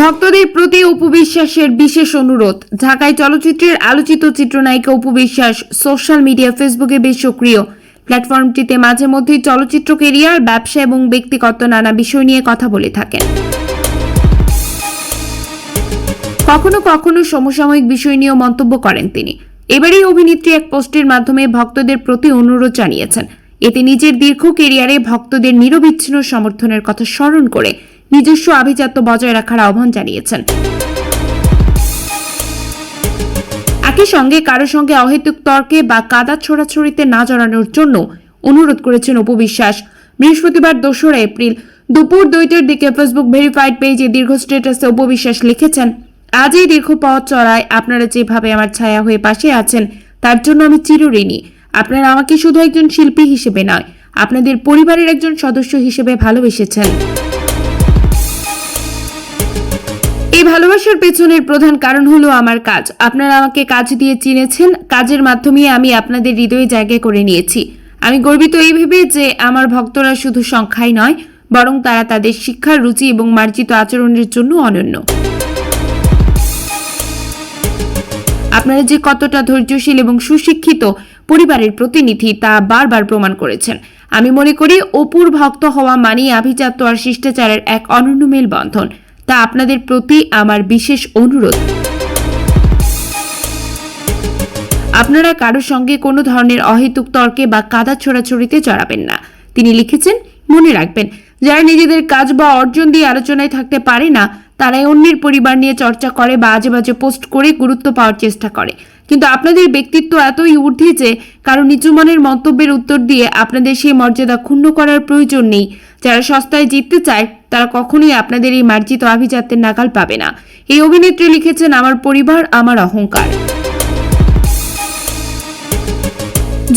ভক্তদের প্রতি অপু বিশ্বাসের বিশেষ অনুরোধ। ঢাকায় চলচ্চিত্রের আলোচিত চিত্রনায়িকা অপু বিশ্বাস সোশ্যাল মিডিয়া ফেসবুকে বেশ সক্রিয়। প্ল্যাটফর্মটিতে মাঝে মধ্যেই চলচ্চিত্র কেরিয়ার, ব্যবসা এবং ব্যক্তিগত নানা বিষয় নিয়ে কথা বলে থাকেন। কখনো কখনো সমসাময়িক বিষয় নিয়েও মন্তব্য করেন তিনি। এবারই অভিনেত্রী এক পোস্টের মাধ্যমে ভক্তদের প্রতি অনুরোধ জানিয়েছেন। এতে নিজের দীর্ঘ কেরিয়ারে ভক্তদের নিরবিচ্ছিন্ন সমর্থনের কথা স্মরণ করে নিজস্ব আভিজাত্য বজায় রাখার আহ্বান জানিয়েছেন। একই সঙ্গে কারো সঙ্গে অহেতুক তর্কে বা কাদা ছোড়াছড়িতে না জড়ানোর জন্য অনুরোধ করেছেন অপু বিশ্বাস। বৃহস্পতিবার 2রা এপ্রিল দুপুর 2টার দিকে ফেসবুক ভেরিফাইড পেজে দীর্ঘ স্ট্যাটাসে অপু বিশ্বাস লিখেছেন, আজ এই দীর্ঘ পথ চড়ায় আপনারা যেভাবে আমার ছায়া হয়ে পাশে আছেন তার জন্য আমি চিরঋণী। আপনারা আমাকে শুধু একজন শিল্পী হিসেবে নয়, আপনাদের পরিবারের একজন সদস্য হিসেবে ভালোবেসেছেন। এই ভালোবাসার পেছনের প্রধান কারণ হলো আমার কাজ। আপনারা আমাকে কাজ দিয়ে চিনেছেন, কাজের মাধ্যমে আমি আপনাদের হৃদয়ে জায়গা করে নিয়েছি। আমি গর্বিত এই ভেবে যে আমার ভক্তরা শুধু সংখ্যাই নয়, বরং তারা তাদের শিক্ষার, রুচি এবং মার্জিত আচরণের জন্য অনন্য। আপনারা যে কতটা ধৈর্যশীল এবং সুশিক্ষিত পরিবারের প্রতিনিধি তা বারবার প্রমাণ করেছেন। আমি মনে করি অপুর ভক্ত হওয়া মানেই আভিজাত্য আর শিষ্টাচারের এক অনন্য মেলবন্ধন। তা আপনাদের প্রতি আমার বিশেষ অনুরোধ, আপনারা কারোর সঙ্গে কোনো ধরনের অহেতুক তর্কে বা কাদা ছোড়াছড়িতে জড়াবেন না। তিনি লিখেছেন, মনে রাখবেন, যারা নিজেদের কাজ বা অর্জন দিয়ে আলোচনায় থাকতে পারে না তারাই অন্যের পরিবার নিয়ে চর্চা করে বা আজে বাজে পোস্ট করে গুরুত্ব পাওয়ার চেষ্টা করে। কিন্তু আপনাদের ব্যক্তিত্ব এতই ঊর্ধ্বে যে কারো নিচুমানের মন্তব্যের উত্তর দিয়ে আপনাদের সেই মর্যাদা ক্ষুণ্ণ করার প্রয়োজন নেই। যারা সস্তায় জিততে চায় তারা কখনোই আপনাদের এই মার্জিত আভিজাত্যের নাগাল পাবে না। এই অভিনেত্রী লিখেছেন, আমার পরিবার আমার অহংকার।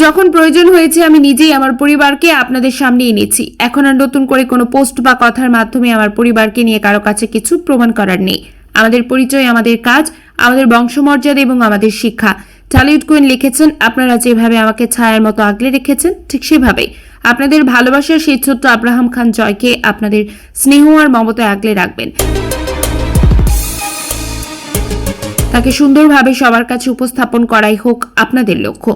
যখন প্রয়োজন হয়েছে আমি নিজেই আমার পরিবারকে আপনাদের সামনে এনেছি। এখন আর নতুন করে কোনো পোস্ট বা কথার মাধ্যমে আমার পরিবারকে নিয়ে কারো কাছে কিছু প্রমাণ করার নেই। আমাদের পরিচয়, আমাদের কাজ, আমাদের বংশমর্যাদা এবং আমাদের শিক্ষা। টলিউড কুইন লিখেছেন, আপনারা যেভাবে আমাকে ছায়ার মতো আগলে রেখেছেন ঠিক সেভাবেই আপনাদের ভালোবাসার সেই ছোট্ট আব্রাহাম খান জয়কে আপনাদের স্নেহ আর মমতায় আগলে রাখবেন। তাকে সুন্দরভাবে সবার কাছে উপস্থাপন করাই হোক আপনাদের লক্ষ্য।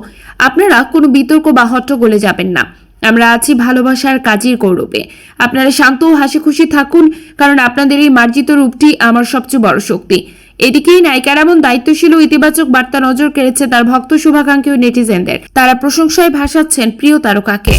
আপনারা কোনো বিতর্ক বা হট্টগোলে যাবেন না। আমরা আছি ভালোবাসার কাজের গৌরবে। আপনারা শান্ত ও হাসি খুশি থাকুন, কারণ আপনাদের এই মার্জিত রূপটি আমার সবচেয়ে বড় শক্তি। এদিকেই নায়িকার এমন দায়িত্বশীল ও ইতিবাচক বার্তা নজর কেড়েছে তার ভক্ত, শুভাকাঙ্ক্ষী ও নেটিজেনদের। তারা প্রশংসায় ভাসাচ্ছেন প্রিয় তারকাকে।